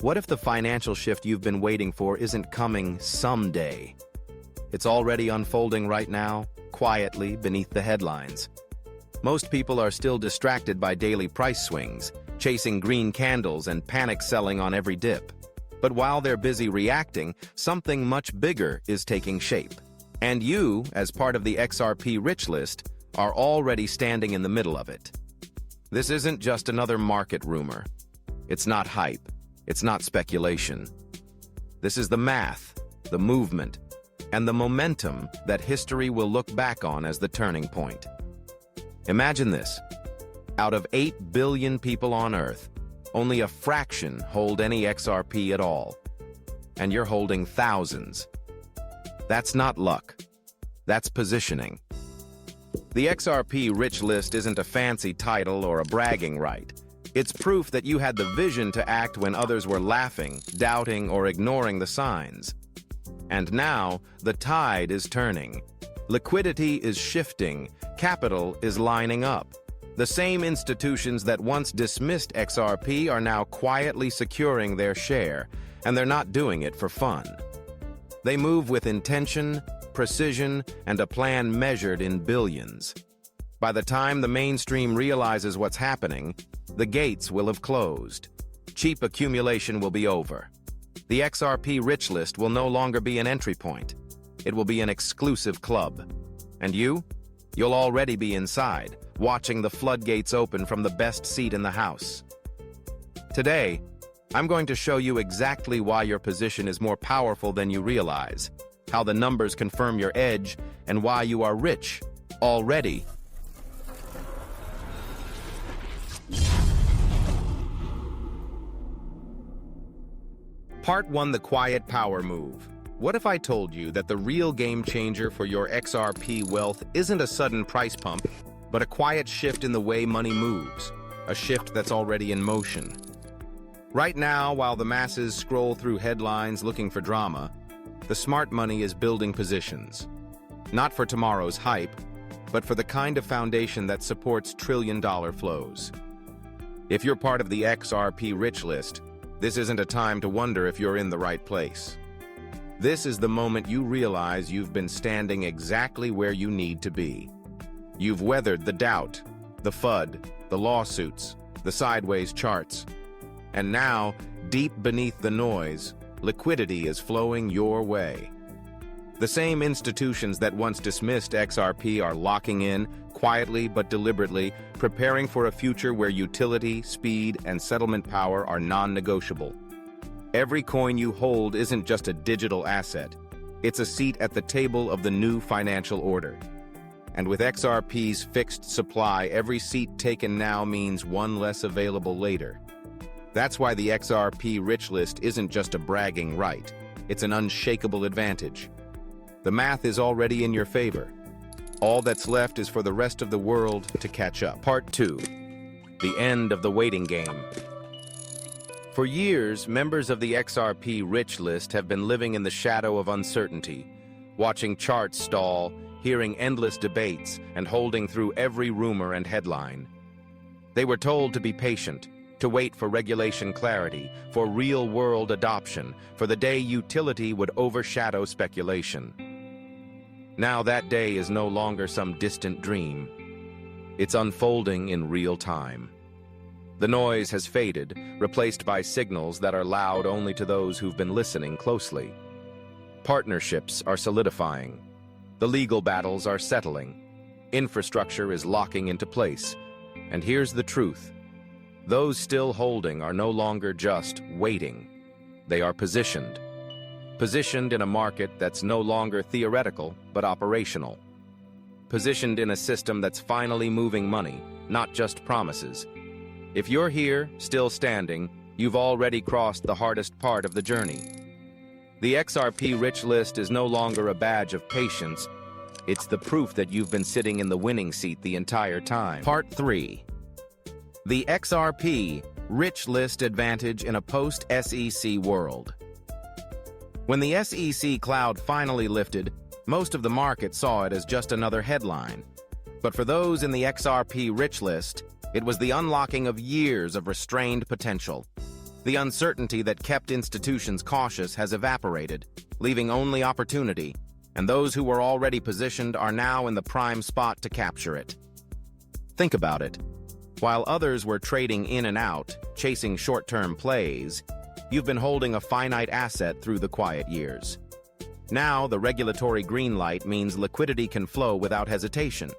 What if the financial shift you've been waiting for isn't coming someday? It's already unfolding right now, quietly beneath the headlines. Most people are still distracted by daily price swings, chasing green candles and panic selling on every dip. But while they're busy reacting, something much bigger is taking shape. And you, as part of the XRP rich list, are already standing in the middle of it. This isn't just another market rumor. It's not hype. It's not speculation. This is the math, the movement, and the momentum that history will look back on as the turning point. Imagine this. Out of 8 billion people on Earth, only a fraction hold any XRP at all. And you're holding thousands. That's not luck. That's positioning. The XRP rich list isn't a fancy title or a bragging right. It's proof that you had the vision to act when others were laughing, doubting, or ignoring the signs. And now, the tide is turning. Liquidity is shifting. Capital is lining up. The same institutions that once dismissed XRP are now quietly securing their share, and they're not doing it for fun. They move with intention, precision, and a plan measured in billions. By the time the mainstream realizes what's happening, the gates will have closed. Cheap accumulation will be over. The XRP rich list will no longer be an entry point. It will be an exclusive club. And you'll already be inside, watching the floodgates open from the best seat in the house. Today, I'm going to show you exactly why your position is more powerful than you realize, how the numbers confirm your edge, and why you are rich already. Part 1: The Quiet Power Move. What if I told you that the real game changer for your XRP wealth isn't a sudden price pump, but a quiet shift in the way money moves, a shift that's already in motion? Right now, while the masses scroll through headlines looking for drama, the smart money is building positions. Not for tomorrow's hype, but for the kind of foundation that supports trillion-dollar flows. If you're part of the XRP rich list, this isn't a time to wonder if you're in the right place. This is the moment you realize you've been standing exactly where you need to be. You've weathered the doubt, the FUD, the lawsuits, the sideways charts. And now, deep beneath the noise, liquidity is flowing your way. The same institutions that once dismissed XRP are locking in, quietly but deliberately, preparing for a future where utility, speed, and settlement power are non-negotiable. Every coin you hold isn't just a digital asset. It's a seat at the table of the new financial order. And with XRP's fixed supply, every seat taken now means one less available later. That's why the XRP rich list isn't just a bragging right. It's an unshakable advantage. The math is already in your favor. All that's left is for the rest of the world to catch up. Part 2: The End of the Waiting Game. For years, members of the XRP rich list have been living in the shadow of uncertainty, watching charts stall, hearing endless debates, and holding through every rumor and headline. They were told to be patient, to wait for regulation clarity, for real-world adoption, for the day utility would overshadow speculation. Now that day is no longer some distant dream. It's unfolding in real time. The noise has faded, replaced by signals that are loud only to those who've been listening closely. Partnerships are solidifying. The legal battles are settling. Infrastructure is locking into place. And here's the truth. Those still holding are no longer just waiting. They are positioned. Positioned in a market that's no longer theoretical, but operational. Positioned in a system that's finally moving money, not just promises. If you're here, still standing, you've already crossed the hardest part of the journey. The XRP rich list is no longer a badge of patience. It's the proof that you've been sitting in the winning seat the entire time. Part 3: The XRP rich list advantage in a post-SEC world. When the SEC cloud finally lifted, most of the market saw it as just another headline. But for those in the XRP rich list, it was the unlocking of years of restrained potential. The uncertainty that kept institutions cautious has evaporated, leaving only opportunity, and those who were already positioned are now in the prime spot to capture it. Think about it. While others were trading in and out, chasing short-term plays, you've been holding a finite asset through the quiet years. Now, the regulatory green light means liquidity can flow without hesitation.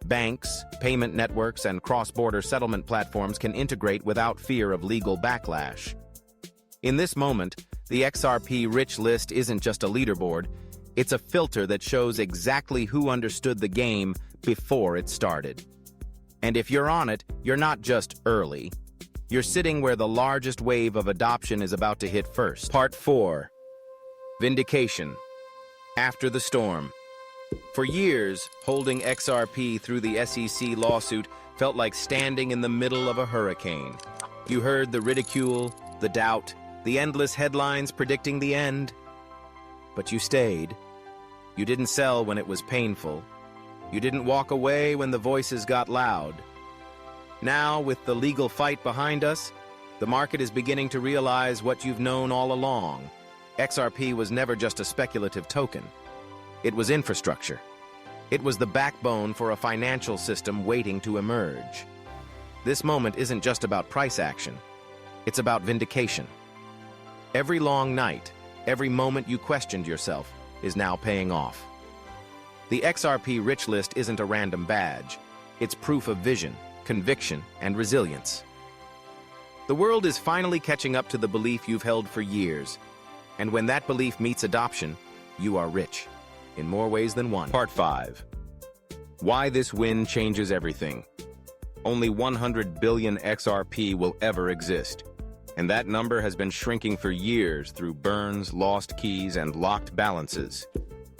Banks, payment networks, and cross-border settlement platforms can integrate without fear of legal backlash. In this moment, the XRP Rich List isn't just a leaderboard, it's a filter that shows exactly who understood the game before it started. And if you're on it, you're not just early. You're sitting where the largest wave of adoption is about to hit first. Part 4. Vindication. After the storm. For years, holding XRP through the SEC lawsuit felt like standing in the middle of a hurricane. You heard the ridicule, the doubt, the endless headlines predicting the end. But you stayed. You didn't sell when it was painful. You didn't walk away when the voices got loud. Now, with the legal fight behind us, the market is beginning to realize what you've known all along. XRP was never just a speculative token. It was infrastructure. It was the backbone for a financial system waiting to emerge. This moment isn't just about price action. It's about vindication. Every long night, every moment you questioned yourself is now paying off. The XRP Rich List isn't a random badge. It's proof of vision, conviction, and resilience. The world is finally catching up to the belief you've held for years. And when that belief meets adoption, you are rich. In more ways than one. Part 5. Why this win changes everything. Only 100 billion XRP will ever exist. And that number has been shrinking for years through burns, lost keys, and locked balances.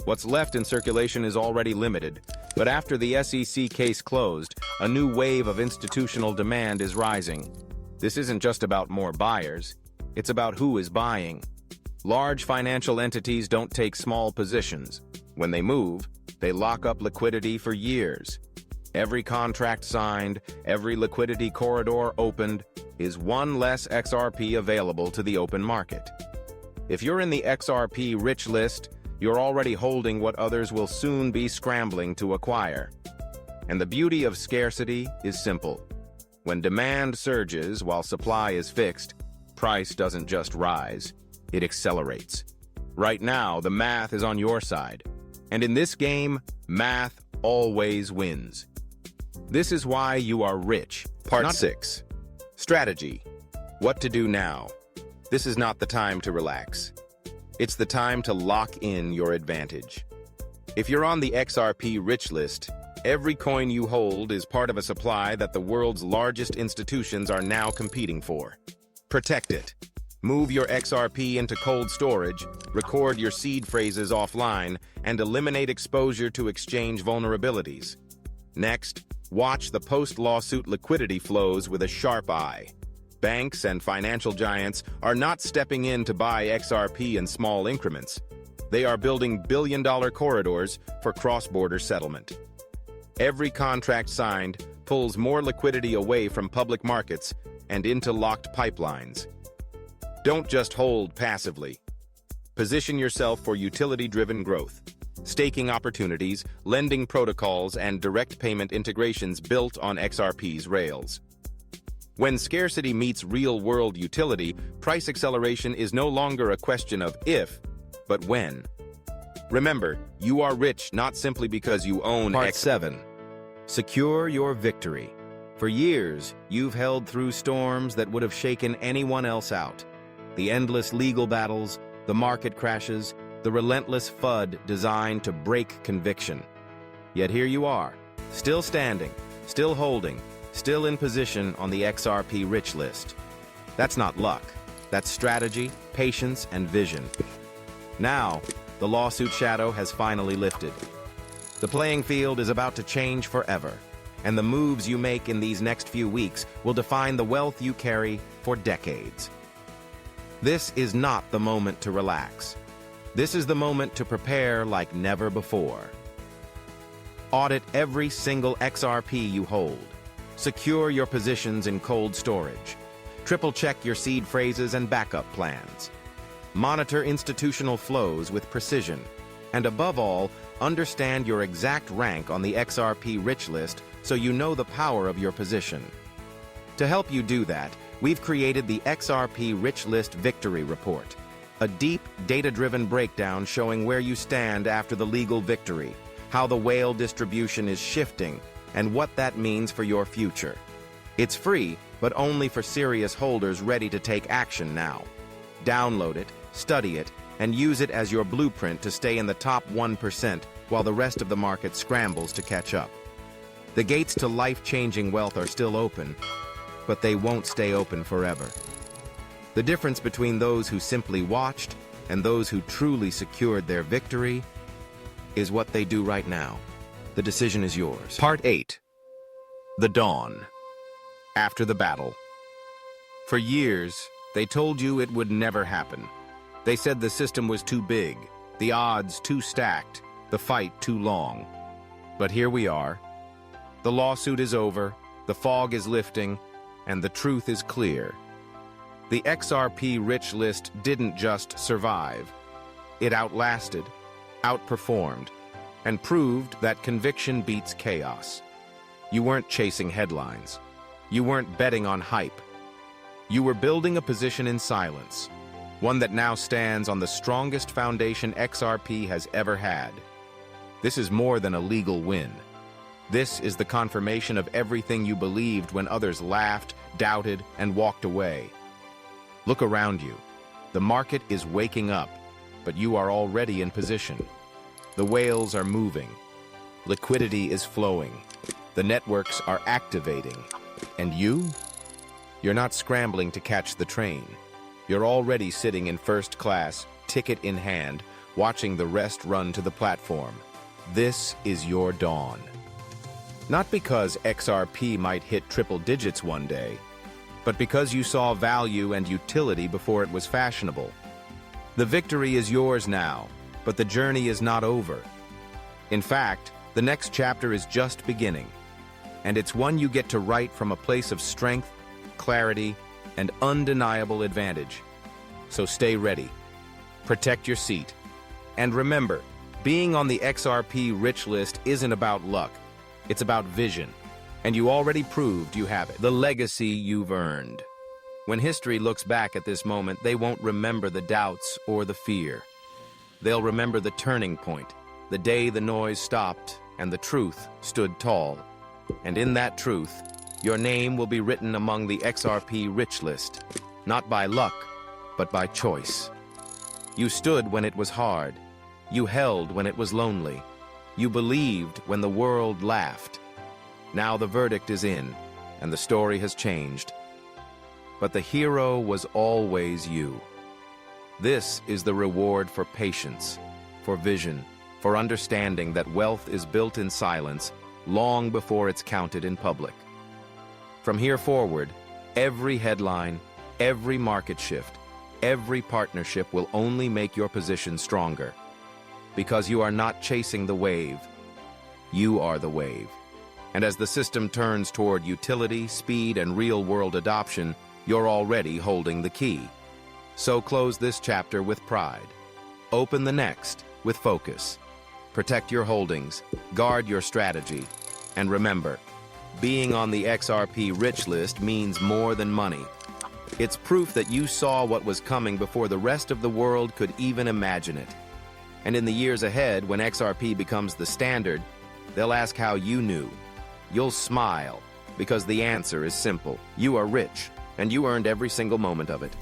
What's left in circulation is already limited, but after the SEC case closed, a new wave of institutional demand is rising. This isn't just about more buyers, it's about who is buying. Large financial entities don't take small positions. When they move, they lock up liquidity for years. Every contract signed, every liquidity corridor opened, is one less XRP available to the open market. If you're in the XRP Rich List, you're already holding what others will soon be scrambling to acquire. And the beauty of scarcity is simple. When demand surges while supply is fixed, price doesn't just rise, it accelerates. Right now, the math is on your side. And in this game, math always wins. This is why you are rich. Part 6. Strategy. What to do now. This is not the time to relax. It's the time to lock in your advantage. If you're on the XRP Rich List, every coin you hold is part of a supply that the world's largest institutions are now competing for. Protect it. Move your XRP into cold storage, record your seed phrases offline, and eliminate exposure to exchange vulnerabilities. Next, watch the post-lawsuit liquidity flows with a sharp eye. Banks and financial giants are not stepping in to buy XRP in small increments. They are building billion-dollar corridors for cross-border settlement. Every contract signed pulls more liquidity away from public markets and into locked pipelines. Don't just hold passively. Position yourself for utility-driven growth, staking opportunities, lending protocols, and direct payment integrations built on XRP's rails. When scarcity meets real-world utility, price acceleration is no longer a question of if, but when. Remember, you are rich not simply because you own Part 7. Secure your victory. For years, you've held through storms that would have shaken anyone else out. The endless legal battles, the market crashes, the relentless FUD designed to break conviction. Yet here you are, still standing, still holding, still in position on the XRP Rich List. That's not luck. That's strategy, patience, and vision. Now, the lawsuit shadow has finally lifted. The playing field is about to change forever, and the moves you make in these next few weeks will define the wealth you carry for decades. This is not the moment to relax. This is the moment to prepare like never before. Audit every single XRP you hold. Secure your positions in cold storage. Triple-check your seed phrases and backup plans. Monitor institutional flows with precision. And above all, understand your exact rank on the XRP rich list so you know the power of your position. To help you do that, we've created the XRP Rich List Victory Report, a deep, data-driven breakdown showing where you stand after the legal victory, how the whale distribution is shifting, and what that means for your future. It's free, but only for serious holders ready to take action now. Download it, study it, and use it as your blueprint to stay in the top 1% while the rest of the market scrambles to catch up. The gates to life-changing wealth are still open, but they won't stay open forever. The difference between those who simply watched and those who truly secured their victory is what they do right now. The decision is yours. Part 8. The Dawn. After the battle. For years, they told you it would never happen. They said the system was too big, the odds too stacked, the fight too long. But here we are. The lawsuit is over, the fog is lifting, and the truth is clear. The XRP rich list didn't just survive. It outlasted, outperformed, and proved that conviction beats chaos. You weren't chasing headlines. You weren't betting on hype. You were building a position in silence, one that now stands on the strongest foundation XRP has ever had. This is more than a legal win. This is the confirmation of everything you believed when others laughed, doubted, and walked away. Look around you. The market is waking up, but you are already in position. The whales are moving. Liquidity is flowing. The networks are activating. And you? You're not scrambling to catch the train. You're already sitting in first class, ticket in hand, watching the rest run to the platform. This is your dawn. Not because XRP might hit triple digits one day, but because you saw value and utility before it was fashionable. The victory is yours now, but the journey is not over. In fact, the next chapter is just beginning, and it's one you get to write from a place of strength, clarity, and undeniable advantage. So stay ready. Protect your seat. And remember, being on the XRP rich list isn't about luck. It's about vision. And you already proved you have it. The legacy you've earned. When history looks back at this moment, they won't remember the doubts or the fear. They'll remember the turning point, the day the noise stopped and the truth stood tall. And in that truth, your name will be written among the XRP rich list, not by luck, but by choice. You stood when it was hard. You held when it was lonely. You believed when the world laughed. Now the verdict is in, and the story has changed. But the hero was always you. This is the reward for patience, for vision, for understanding that wealth is built in silence long before it's counted in public. From here forward, every headline, every market shift, every partnership will only make your position stronger. Because you are not chasing the wave, you are the wave. And as the system turns toward utility, speed, and real-world adoption, you're already holding the key. So close this chapter with pride. Open the next with focus. Protect your holdings, guard your strategy, and remember, being on the XRP rich list means more than money. It's proof that you saw what was coming before the rest of the world could even imagine it. And in the years ahead, when XRP becomes the standard, they'll ask how you knew. You'll smile, because the answer is simple. You are rich, and you earned every single moment of it.